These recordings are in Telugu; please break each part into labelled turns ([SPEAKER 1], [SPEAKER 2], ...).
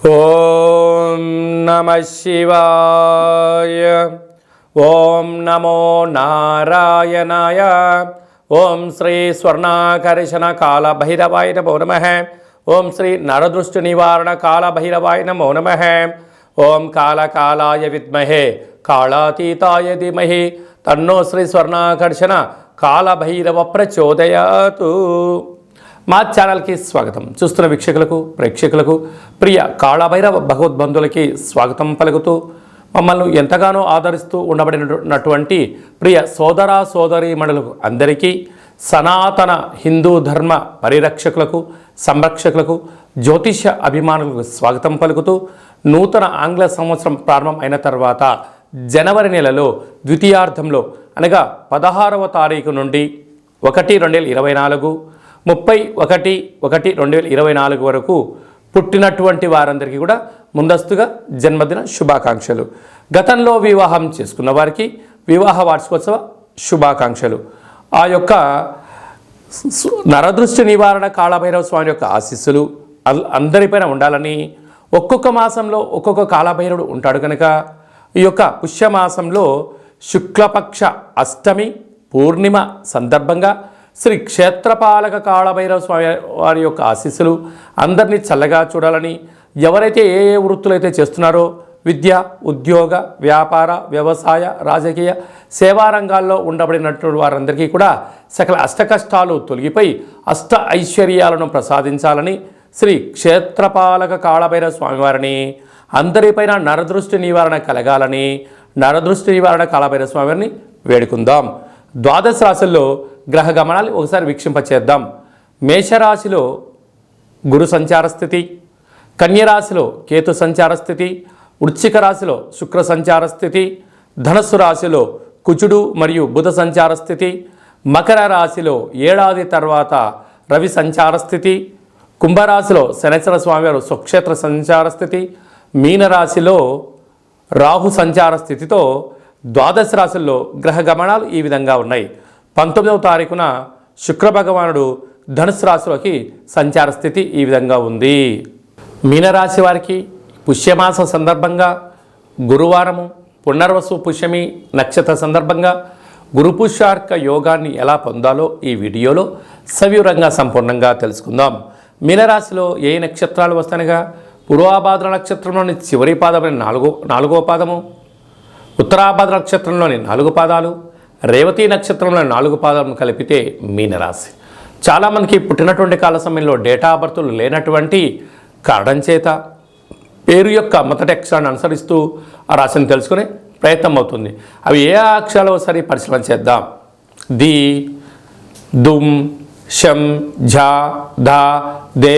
[SPEAKER 1] ఓం నమః శివాయ. ఓం నమో నారాయణాయ. ఓం శ్రీ స్వర్ణాకర్షణ కాల భైరవాయ నమో నమః. ఓం శ్రీ నరదృష్టి నివారణ కాల భైరవాయ నమో నమః. ఓం కాళకాలాయ విద్మహే కాళాతీతాయ ధీమహి తన్నో శ్రీ స్వర్ణాకర్షణ కాలభైరవ ప్రచోదయాతు. మా ఛానల్కి స్వాగతం. చూస్తున్న వీక్షకులకు ప్రేక్షకులకు ప్రియ కాళభైరవ భగవద్బంధులకి స్వాగతం పలుకుతూ మమ్మల్ని ఎంతగానో ఆదరిస్తూ ఉండబడినటువంటి ప్రియ సోదర సోదరీమణులకు అందరికీ సనాతన హిందూ ధర్మ పరిరక్షకులకు సంరక్షకులకు జ్యోతిష్య అభిమానులకు స్వాగతం పలుకుతూ నూతన ఆంగ్ల సంవత్సరం ప్రారంభం అయిన తర్వాత జనవరి నెలలో ద్వితీయార్థంలో అనగా 16వ తారీఖు నుండి 1/2024 31/1/2024 వరకు పుట్టినటువంటి వారందరికీ కూడా ముందస్తుగా జన్మదిన శుభాకాంక్షలు. గతంలో వివాహం చేసుకున్న వారికి వివాహ వార్షికోత్సవ శుభాకాంక్షలు. ఆ యొక్క నరదృష్టి నివారణ కాళభైరవ స్వామి యొక్క ఆశీస్సులు అందరిపైన ఉండాలని, ఒక్కొక్క మాసంలో ఒక్కొక్క కాళభైరవుడు ఉంటాడు కనుక ఈ యొక్క పుష్యమాసంలో శుక్లపక్ష అష్టమి పూర్ణిమ సందర్భంగా శ్రీ క్షేత్రపాలక కాళభైరవ స్వామి వారి యొక్క ఆశీస్సులు అందరినీ చల్లగా చూడాలని, ఎవరైతే ఏ వృత్తులైతే చేస్తున్నారో విద్య, ఉద్యోగ, వ్యాపార, వ్యవసాయ, రాజకీయ, సేవా రంగాల్లో ఉండబడినటువంటి వారందరికీ కూడా సకల అష్టకష్టాలు తొలగిపోయి అష్ట ఐశ్వర్యాలను ప్రసాదించాలని శ్రీ క్షేత్రపాలక కాళభైరవ స్వామివారిని, అందరిపైన నరదృష్టి నివారణ కలగాలని నరదృష్టి నివారణ కాళభైరవ స్వామివారిని వేడుకుందాం. ద్వాదశ రాశుల్లో గ్రహ గమనాలు ఒకసారి వీక్షింపచేద్దాం. మేషరాశిలో గురు సంచార స్థితి, కన్యరాశిలో కేతు సంచార స్థితి, వృశ్చిక రాశిలో శుక్ర సంచార స్థితి, ధనస్సు రాశిలో కుజుడు మరియు బుధ సంచార స్థితి, మకర రాశిలో ఏడాది తర్వాత రవి సంచార స్థితి, కుంభరాశిలో శనేశ్వర స్వామివారు స్వక్షేత్ర సంచార స్థితి, మీనరాశిలో రాహు సంచార స్థితితో ద్వాదశ రాశుల్లో గ్రహ గమనాలు ఈ విధంగా ఉన్నాయి. 19వ తారీఖున శుక్ర భగవానుడు ధనుసు రాశిలోకి సంచార స్థితి ఈ విధంగా ఉంది. మీనరాశి వారికి పుష్యమాస సందర్భంగా గురువారము పునర్వసు పుష్యమి నక్షత్ర సందర్భంగా గురు పుష్యార్క యోగాన్ని ఎలా పొందాలో ఈ వీడియోలో సవివరంగా సంపూర్ణంగా తెలుసుకుందాం. మీనరాశిలో ఏ నక్షత్రాలు వస్తాయనగా పూర్వాభాద్ర నక్షత్రంలోని చివరి పాదమైన నాలుగో పాదము, ఉత్తరాభాద్ర నక్షత్రంలోని 4 పాదాలు, రేవతి నక్షత్రంలోని 4 పాదాలను కలిపితే మీనరాశి. చాలామందికి పుట్టినటువంటి కాల సమయంలో డేటా ఆఫ్ బర్త్లు లేనటువంటి కారణం చేత పేరు యొక్క మొదటి అక్షరాన్ని అనుసరిస్తూ ఆ రాశిని తెలుసుకునే ప్రయత్నం అవుతుంది. అవి ఏ అక్షరాలు ఒకసారి పరిశీలన చేద్దాం. ది, దుమ్, షం, ఝా, ధా, దే,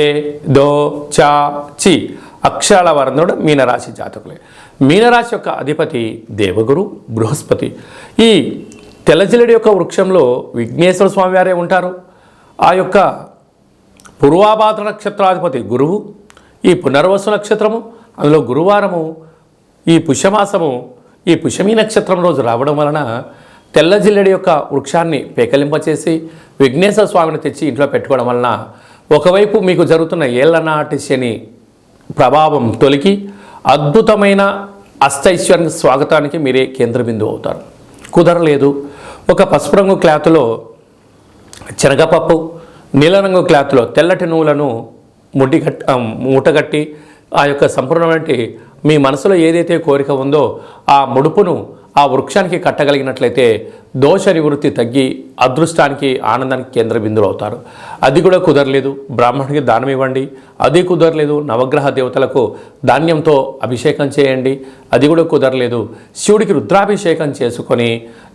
[SPEAKER 1] దో, చా, చి అక్షరాల వారందరూ మీనరాశి జాతకులే. మీనరాశి యొక్క అధిపతి దేవగురు బృహస్పతి. ఈ తెల్లజిల్లడి యొక్క వృక్షంలో విఘ్నేశ్వర స్వామి వారే ఉంటారు. ఆ యొక్క పూర్వాభాద్ర నక్షత్రాధిపతి గురువు, ఈ పునర్వసు నక్షత్రము, అందులో గురువారము, ఈ పుష్యమాసము, ఈ పుష్యమీ నక్షత్రం రోజు రావడం వలన తెల్లజిల్లడి యొక్క వృక్షాన్ని పేకలింపచేసి విఘ్నేశ్వర స్వామిని తెచ్చి ఇంట్లో పెట్టుకోవడం వలన ఒకవైపు మీకు జరుగుతున్న ఏళ్లనాటి శని ప్రభావం తొలగి అద్భుతమైన అష్టైశ్వర్య స్వాగతానికి మీరే కేంద్ర బిందువు అవుతారు. కుదరలేదు, ఒక పసుపు రంగు క్లాతులో శనగపప్పు, నీలరంగు క్లాతులో తెల్లటి నువ్వులను మూటగట్టి ఆ యొక్క సంపూర్ణమైన మీ మనసులో ఏదైతే కోరిక ఉందో ఆ ముడుపును ఆ వృక్షానికి కట్టగలిగినట్లయితే దోష నివృత్తి తగ్గి అదృష్టానికి ఆనందానికి కేంద్ర బిందువులు అవుతారు. అది కూడా కుదరలేదు, బ్రాహ్మణుడికి దానం ఇవ్వండి. అది కుదరలేదు, నవగ్రహ దేవతలకు ధాన్యంతో అభిషేకం చేయండి. అది కూడా కుదరలేదు, శివుడికి రుద్రాభిషేకం చేసుకొని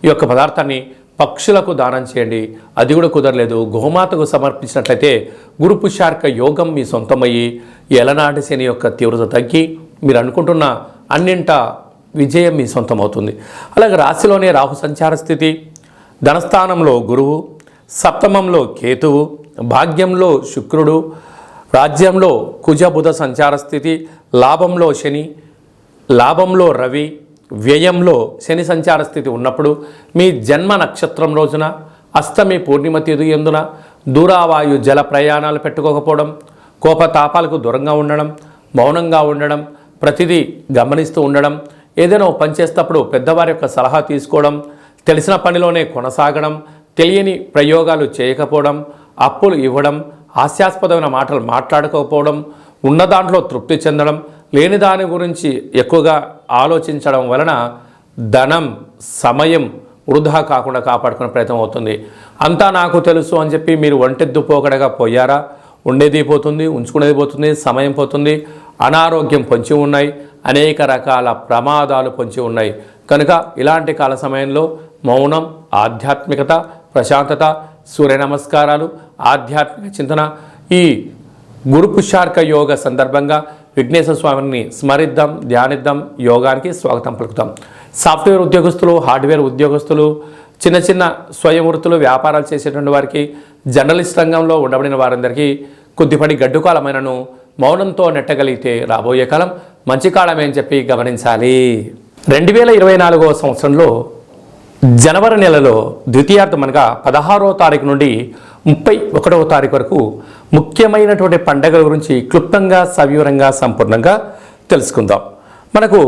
[SPEAKER 1] ఈ యొక్క పదార్థాన్ని పక్షులకు దానం చేయండి. అది కూడా కుదరలేదు, గోమాతకు సమర్పించినట్లయితే గురు పుష్యార్క యోగం మీ సొంతమయ్యి ఎలనాటి శని యొక్క తీవ్రత తగ్గి మీరు అనుకుంటున్న అన్నింట విజయం మీ సొంతమవుతుంది. అలాగే రాశిలోనే రాహు సంచార స్థితి, ధనస్థానంలో గురువు, సప్తమంలో కేతువు, భాగ్యంలో శుక్రుడు, రాజ్యంలో కుజ బుధ సంచార స్థితి, లాభంలో శని, లాభంలో రవి, వ్యయంలో శని సంచార స్థితి ఉన్నప్పుడు మీ జన్మ నక్షత్రం రోజున అష్టమి పూర్ణిమ తిథి యందున దూరావాయు జల ప్రయాణాలు పెట్టుకోకపోవడం, కోపతాపాలకు దూరంగా ఉండడం, మౌనంగా ఉండడం, ప్రతిదీ గమనిస్తూ ఉండడం, ఏదైనా పని చేసేటప్పుడు పెద్దవారి యొక్క సలహా తీసుకోవడం, తెలిసిన పనిలోనే కొనసాగడం, తెలియని ప్రయోగాలు చేయకపోవడం, అప్పులు ఇవ్వడం, హాస్యాస్పదమైన మాటలు మాట్లాడకపోవడం, ఉన్న దాంట్లో తృప్తి చెందడం, లేని దాని గురించి ఎక్కువగా ఆలోచించడం వలన ధనం, సమయం వృధా కాకుండా కాపాడుకునే ప్రయత్నం అవుతుంది. అంతా నాకు తెలుసు అని చెప్పి మీరు ఒంటెద్దు పోకడగా పోయారా, ఉండేది పోతుంది, ఉంచుకునేది పోతుంది, సమయం పోతుంది, అనారోగ్యం పొంచి ఉన్నాయి, అనేక రకాల ప్రమాదాలు పొంచి ఉన్నాయి. కనుక ఇలాంటి కాల సమయంలో మౌనం, ఆధ్యాత్మికత, ప్రశాంతత, సూర్య నమస్కారాలు, ఆధ్యాత్మిక చింతన, ఈ గురు పుష్యార్క యోగ సందర్భంగా విఘ్నేశ్వర స్వామిని స్మరిద్దాం, ధ్యానిద్దాం, యోగానికి స్వాగతం పలుకుతాం. సాఫ్ట్వేర్ ఉద్యోగస్తులు, హార్డ్వేర్ ఉద్యోగస్తులు, చిన్న చిన్న స్వయం వృత్తులు, వ్యాపారాలు చేసేటువంటి వారికి, జర్నలిస్ట్ రంగంలో ఉండబడిన వారందరికీ కొద్దిపడి గడ్డు కాలమైనను మౌనంతో నెట్టగలిగితే రాబోయే కాలం మంచి కాలమే అని చెప్పి గమనించాలి. 2024వ సంవత్సరంలో జనవరి నెలలో ద్వితీయార్థం అనగా 16వ తారీఖు నుండి 31వ తారీఖు వరకు ముఖ్యమైనటువంటి పండుగల గురించి క్లుప్తంగా, సవివరంగా, సంపూర్ణంగా తెలుసుకుందాం. మనకు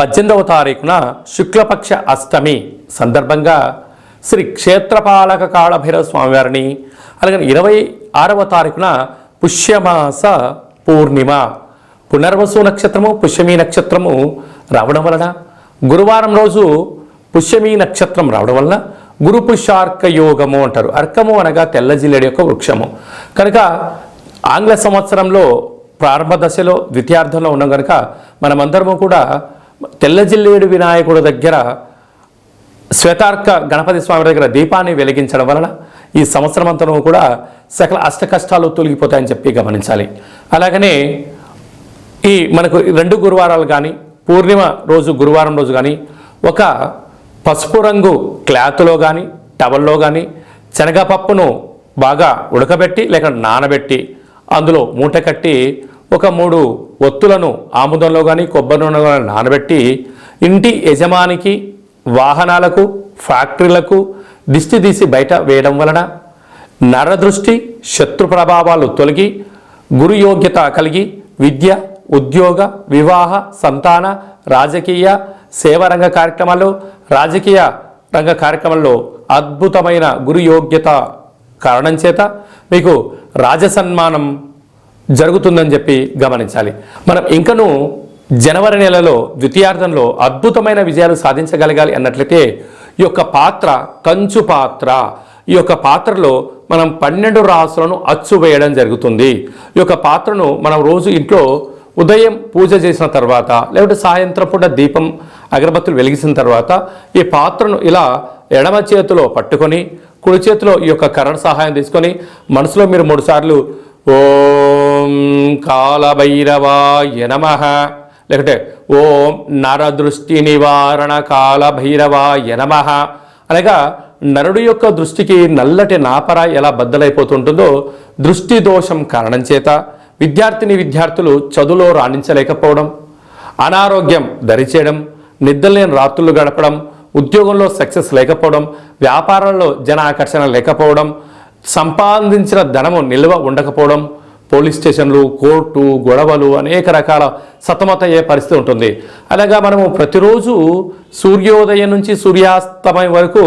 [SPEAKER 1] 18వ తారీఖున శుక్లపక్ష అష్టమి సందర్భంగా శ్రీ క్షేత్రపాలక కాళభైరవ స్వామివారిని, అలాగే 26వ తారీఖున పుష్యమాస పూర్ణిమ, పునర్వసు నక్షత్రము, పుష్యమీ నక్షత్రము రావడం వలన, గురువారం రోజు పుష్యమీ నక్షత్రం రావడం వలన గురు పుష్యార్క యోగము అంటారు. అర్కము అనగా తెల్ల జిల్లేడు యొక్క వృక్షము. కనుక ఆంగ్ల సంవత్సరంలో ప్రారంభ దశలో ద్వితీయార్థంలో ఉన్నాం కనుక మనమందరము కూడా తెల్ల జిల్లేడు వినాయకుడి దగ్గర, శ్వేతార్క గణపతి స్వామి దగ్గర దీపాన్ని వెలిగించడం వలన ఈ సంవత్సరం అంతా కూడా సకల అష్ట కష్టాలు తొలగిపోతాయని చెప్పి గమనించాలి. అలాగనే ఈ మనకు 2 గురువారాలు కానీ, పూర్ణిమ రోజు గురువారం రోజు కానీ ఒక పసుపు రంగు క్లాత్లో కానీ, టవల్లో కానీ శనగపప్పును బాగా ఉడకబెట్టి లేక నానబెట్టి అందులో మూట కట్టి ఒక 3 ఒత్తులను ఆముదంలో కానీ, కొబ్బరి నూనెలో కానీ నానబెట్టి ఇంటి యజమానికి, వాహనాలకు, ఫ్యాక్టరీలకు దిష్టి తీసి బయట వేయడం వలన నరదృష్టి, శత్రు ప్రభావాలు తొలగి గురు యోగ్యత కలిగి విద్య, ఉద్యోగ, వివాహ, సంతాన, రాజకీయ, సేవారంగ కార్యక్రమాలు, రాజకీయ రంగ కార్యక్రమాల్లో అద్భుతమైన గురు యోగ్యత కారణం చేత మీకు రాజసన్మానం జరుగుతుందని చెప్పి గమనించాలి. మనం ఇంకనూ జనవరి నెలలో ద్వితీయార్థంలో అద్భుతమైన విజయాలు సాధించగలగాలి అన్నట్లయితే ఈ యొక్క పాత్ర కంచు పాత్ర, ఈ యొక్క పాత్రలో మనం 12 రాసులను అచ్చు వేయడం జరుగుతుంది. ఈ యొక్క పాత్రను మనం రోజు ఇంట్లో ఉదయం పూజ చేసిన తర్వాత లేకపోతే సాయంత్రం పూట దీపం, అగరబత్తులు వెలిగించిన తర్వాత ఈ పాత్రను ఇలా ఎడమ చేతిలో పట్టుకొని కుడి చేతిలో ఈ యొక్క కర్ర సహాయం తీసుకొని మనసులో మీరు 3 సార్లు ఓం కాలభైరవాయ నమః, లేకపోతే ఓం నరదృష్టి నివారణ కాలభైరవాయ నమః, అనగా నరుడి యొక్క దృష్టికి నల్లటి నాపర ఎలా బద్దలైపోతుంటుందో దృష్టి దోషం కారణం చేత విద్యార్థులు చదువులో రాణించలేకపోవడం, అనారోగ్యం దరిచేయడం, నిద్రలేని రాత్రులు గడపడం, ఉద్యోగంలో సక్సెస్ లేకపోవడం, వ్యాపారంలో జన ఆకర్షణ లేకపోవడం, సంపాదించిన ధనము నిల్వ ఉండకపోవడం, పోలీస్ స్టేషన్లు, కోర్టు, గొడవలు, అనేక రకాల సతమతయ్యే పరిస్థితి ఉంటుంది. అలాగా మనము ప్రతిరోజు సూర్యోదయం నుంచి సూర్యాస్తమయం వరకు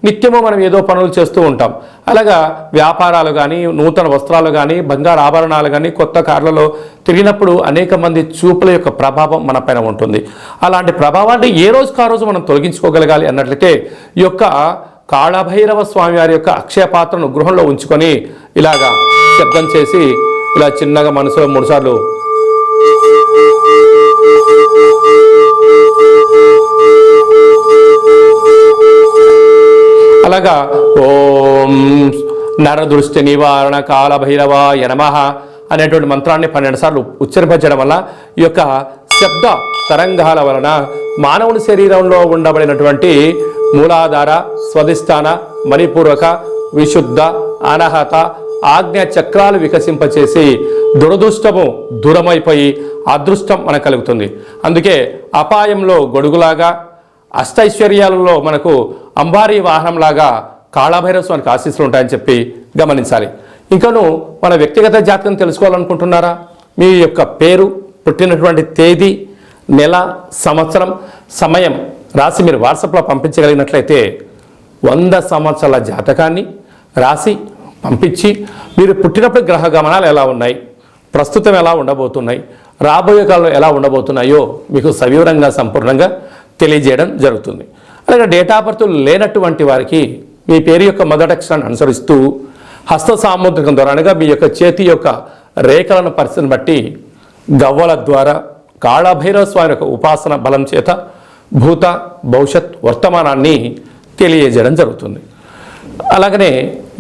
[SPEAKER 1] నిత్యము మనం ఏదో పనులు చేస్తూ ఉంటాం. అలాగా వ్యాపారాలు కానీ, నూతన వస్త్రాలు కానీ, బంగారు ఆభరణాలు కానీ, కొత్త కార్లలో తిరిగినప్పుడు అనేక మంది చూపుల యొక్క ప్రభావం మన పైన ఉంటుంది. అలాంటి ప్రభావాన్ని ఏ రోజుకు ఆ రోజు మనం తొలగించుకోగలగాలి అన్నట్లయితే ఈ యొక్క కాళభైరవ స్వామి వారి యొక్క అక్షయ పాత్రను గృహంలో ఉంచుకొని ఇలాగా శబ్దం చేసి ఇలా చిన్నగా మనసులో 3 సార్లు అలాగా ఓం నరదృష్టి నివారణ కాలభైరవాయ నమః అనేటువంటి మంత్రాన్ని 12 సార్లు ఉచ్చరింపజేయడం వల్ల ఈ యొక్క శబ్ద తరంగాల వలన మానవుని శరీరంలో ఉండబడినటువంటి మూలాధార, స్వధిష్టాన, మణిపూర్వక, విశుద్ధ, అనహత, ఆజ్ఞ చక్రాలు వికసింపచేసి దురదృష్టము దూరమైపోయి అదృష్టం మనకు కలుగుతుంది. అందుకే అపాయంలో గొడుగులాగా, అష్టైశ్వర్యాలలో మనకు అంబారీ వాహనంలాగా కాళభైరవ స్వామికి ఆశీస్సులు ఉంటాయని చెప్పి గమనించాలి. ఇంకను మన వ్యక్తిగత జాతకం తెలుసుకోవాలనుకుంటున్నారా? మీ యొక్క పేరు, పుట్టినటువంటి తేదీ, నెల, సంవత్సరం, సమయం రాసి మీరు వాట్సాప్లో పంపించగలిగినట్లయితే 100 సంవత్సరాల జాతకాన్ని రాసి పంపించి మీరు పుట్టినప్పుడు గ్రహ గమనాలు ఎలా ఉన్నాయి, ప్రస్తుతం ఎలా ఉండబోతున్నాయి, రాబోయే కాలంలో ఎలా ఉండబోతున్నాయో మీకు సవివరంగా సంపూర్ణంగా తెలియజేయడం జరుగుతుంది. అలాగే డేట్ ఆఫ్ బర్త్ లేనటువంటి వారికి మీ పేరు యొక్క మొదటి అక్షరాన్ని అనుసరిస్తూ హస్త సాముద్రికం ద్వారా అనగా మీ యొక్క చేతి యొక్క రేఖలను పరిస్థితిని బట్టి గవ్వల ద్వారా కాళభైరవ స్వామి యొక్క ఉపాసన బలం చేత భూత, భవిష్యత్, వర్తమానాన్ని తెలియజేయడం జరుగుతుంది. అలాగనే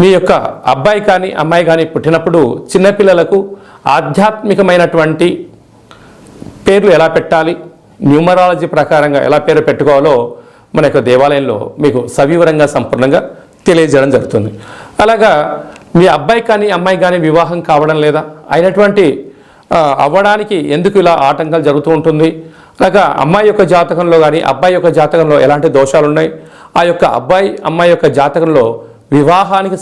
[SPEAKER 1] మీ యొక్క అబ్బాయి కానీ అమ్మాయి కానీ పుట్టినప్పుడు చిన్నపిల్లలకు ఆధ్యాత్మికమైనటువంటి పేర్లు ఎలా పెట్టాలి, న్యూమరాలజీ ప్రకారంగా ఎలా పేరు పెట్టుకోవాలో మన యొక్క దేవాలయంలో మీకు సవివరంగా సంపూర్ణంగా తెలియజేయడం జరుగుతుంది. అలాగా మీ అబ్బాయి కానీ అమ్మాయి కానీ వివాహం కావడం లేదా అయినటువంటి అవ్వడానికి ఎందుకు ఇలా ఆటంకాలు జరుగుతూ ఉంటుంది, అలాగా అమ్మాయి యొక్క జాతకంలో కానీ అబ్బాయి యొక్క జాతకంలో ఎలాంటి దోషాలు ఉన్నాయి, ఆ యొక్క అబ్బాయి అమ్మాయి యొక్క జాతకంలో వివాహానికి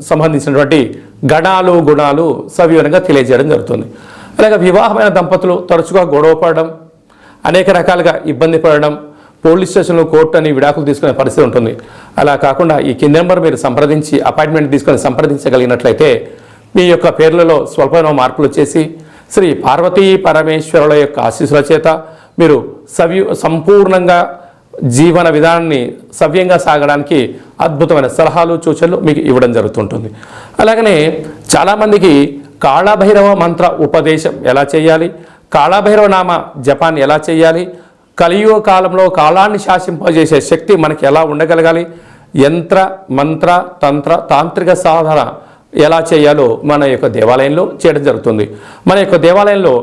[SPEAKER 1] సంబంధించినటువంటి గణాలు గుణాలు సవివరంగా తెలియజేయడం జరుగుతుంది. అలాగే వివాహమైన దంపతులు తరచుగా గొడవ పడడం, అనేక రకాలుగా ఇబ్బంది పడడం, పోలీస్ స్టేషన్లో కోర్టు అని విడాకులు తీసుకునే పరిస్థితి ఉంటుంది. అలా కాకుండా ఈ కింద నెంబర్ మీరు సంప్రదించి అపాయింట్మెంట్ తీసుకొని సంప్రదించగలిగినట్లయితే మీ యొక్క పేర్లలో స్వల్పమైన మార్పులు చేసి శ్రీ పార్వతీ పరమేశ్వరుల యొక్క ఆశీస్సుల చేత మీరు సంపూర్ణంగా జీవన విధానాన్ని సవ్యంగా సాగడానికి అద్భుతమైన సలహాలు సూచనలు మీకు ఇవ్వడం జరుగుతుంటుంది. అలాగనే చాలామందికి కాళభైరవ మంత్ర ఉపదేశం ఎలా చేయాలి, కాళభైరవ నామ జపాన్ని ఎలా చేయాలి, కలియుగ కాలంలో కాలాన్ని శాసింపజేసే శక్తి మనకి ఎలా ఉండగలగాలి, యంత్ర మంత్ర తంత్ర తాంత్రిక సాధన ఎలా చేయాలో మన యొక్క దేవాలయంలో చేయడం జరుగుతుంది. మన యొక్క దేవాలయంలో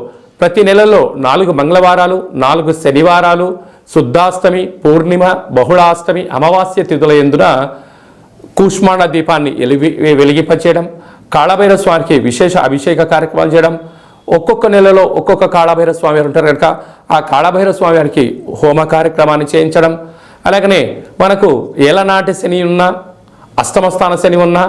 [SPEAKER 1] ప్రతి నెలలో 4 మంగళవారాలు, 4 శనివారాలు, శుద్ధాష్టమి, పూర్ణిమ, బహుళాష్టమి, అమావాస్య తిథుల యందున కూష్మాండ దీపాన్ని వెలిగింపచేయడం, కాళభైరవ స్వామికి విశేష అభిషేక కార్యక్రమాలు చేయడం, ఒక్కొక్క నెలలో ఒక్కొక్క కాళభైరవ స్వామి వారు ఉంటారు కనుక ఆ కాళభైరవ స్వామి వారికి హోమ కార్యక్రమాన్ని చేయించడం, అలాగనే మనకు ఏలనాటి శని ఉన్నా, అష్టమస్థాన శని ఉన్నా,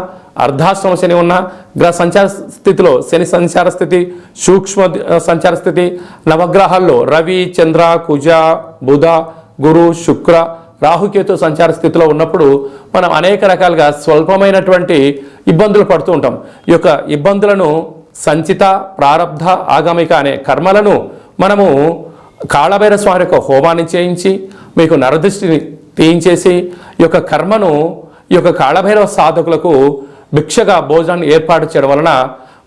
[SPEAKER 1] అర్ధాష్టమ శని ఉన్నా, గ్రహ సంచార స్థితిలో శని సంచార స్థితి, సూక్ష్మ సంచార స్థితి, నవగ్రహాల్లో రవి, చంద్ర, కుజ, బుధ, గురు, శుక్ర, రాహుకేతు సంచార స్థితిలో ఉన్నప్పుడు మనం అనేక రకాలుగా స్వల్పమైనటువంటి ఇబ్బందులు పడుతూ ఉంటాం. ఈ యొక్క ఇబ్బందులను సంచిత, ప్రారబ్ధ, ఆగమిక అనే కర్మలను మనము కాళభైరవ స్వామి యొక్క హోమాన్ని చేయించి మీకు నరదృష్టిని తీయించేసి ఈ యొక్క కర్మను ఈ యొక్క కాళభైరవ సాధకులకు భిక్షగా భోజనాన్ని ఏర్పాటు చేయడం వలన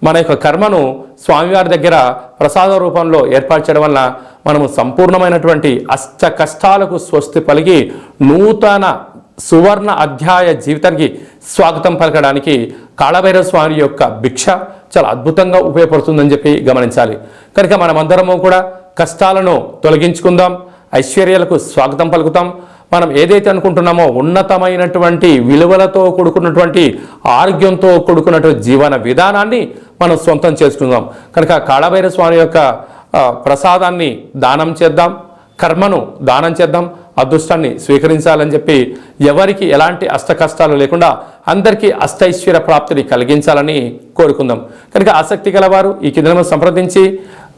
[SPEAKER 1] మన యొక్క కర్మను స్వామివారి దగ్గర ప్రసాద రూపంలో ఏర్పాటు చేయడం వలన మనము సంపూర్ణమైనటువంటి అష్ట కష్టాలకు స్వస్తి పలిగి నూతన సువర్ణ అధ్యాయ జీవితానికి స్వాగతం పలకడానికి కాళభైరవ స్వామి యొక్క భిక్ష చాలా అద్భుతంగా ఉపయోగపడుతుందని చెప్పి గమనించాలి. కనుక మనమందరము కూడా కష్టాలను తొలగించుకుందాం, ఐశ్వర్యాలకు స్వాగతం పలుకుతాం. మనం ఏదైతే అనుకుంటున్నామో ఉన్నతమైనటువంటి విలువలతో కూడుకున్నటువంటి ఆరోగ్యంతో కూడుకున్నటువంటి జీవన విధానాన్ని మనం సొంతం చేసుకుందాం. కనుక కాళభైరవ స్వామి యొక్క ప్రసాదాన్ని దానం చేద్దాం, కర్మను దానం చేద్దాం, అదృష్టాన్ని స్వీకరించాలని చెప్పి ఎవరికి ఎలాంటి అష్ట కష్టాలు లేకుండా అందరికీ అష్టైశ్వర్య ప్రాప్తిని కలిగించాలని కోరుకుందాం. కనుక ఆసక్తి గలవారు ఈ కింద సంప్రదించి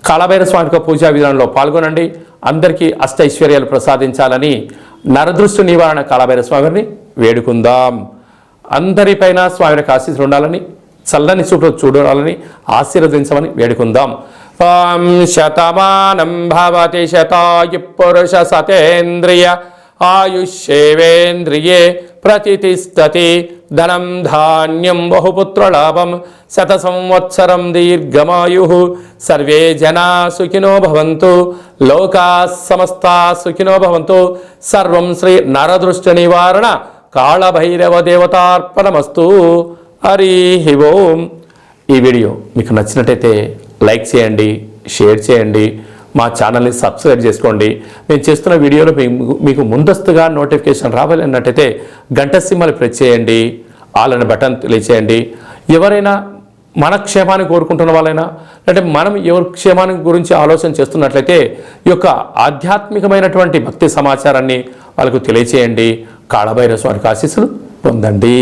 [SPEAKER 1] కాళభైరవ స్వామి పూజా విధానంలో పాల్గొనండి. అందరికీ అష్టైశ్వర్యాలు ప్రసాదించాలని నరదృష్టి నివారణ కాళభైరవ స్వామిని వేడుకుందాం. అందరిపైన స్వామి యొక్క ఆశీస్సులు ఉండాలని, చల్లని చూడాలని ఆశీర్వదించమని వేడుకుందాం. శతమానం భవతి శతాయు పురుష సతేంద్రియ ఆయుష్యేవేంద్రియే ప్రతిష్టతి ధనం ధాన్యం బహుపుత్రలాభం శత సంవత్సరం దీర్ఘమాయు సర్వే జనా సుఖినో భవంతు లోకా సమస్తా సుఖినో భవంతు. సర్వం శ్రీ నరదృష్టి నివారణ కాళభైరవ దేవతార్పణమస్తు. హరి ఓం. ఈ వీడియో మీకు నచ్చినట్టయితే లైక్ చేయండి, షేర్ చేయండి, మా ఛానల్ని సబ్స్క్రైబ్ చేసుకోండి. నేను చేస్తున్న వీడియోలో మీకు ముందస్తుగా నోటిఫికేషన్ రావాలి అన్నట్టయితే గంట సింబల్ ప్రెస్ చేయండి, ఆల్ అనే బటన్ తెలియచేయండి. ఎవరైనా మన క్షేమాన్ని కోరుకుంటున్న వాళ్ళైనా అంటే మనం ఎవరి క్షేమాన్ని గురించి ఆలోచన చేస్తున్నట్లయితే ఈ యొక్క ఆధ్యాత్మికమైనటువంటి భక్తి సమాచారాన్ని వాళ్ళకు తెలియచేయండి. కాళభైరవ స్వామి ఆశీస్సులు పొందండి.